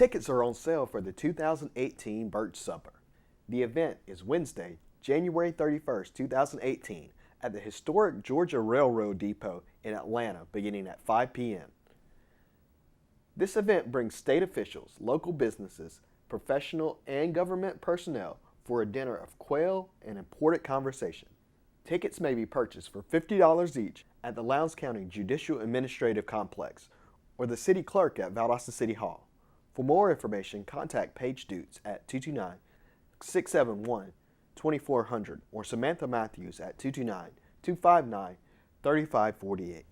Tickets are on sale for the 2018 Birch Supper. The event is Wednesday, January 31st, 2018 at the historic Georgia Railroad Depot in Atlanta beginning at 5 p.m. This event brings state officials, local businesses, professional and government personnel for a dinner of quail and important conversation. Tickets may be purchased for $50 each at the Lowndes County Judicial Administrative Complex or the city clerk at Valdosta City Hall. For more information, contact Paige Dutes at 229-671-2400 or Samantha Matthews at 229-259-3548.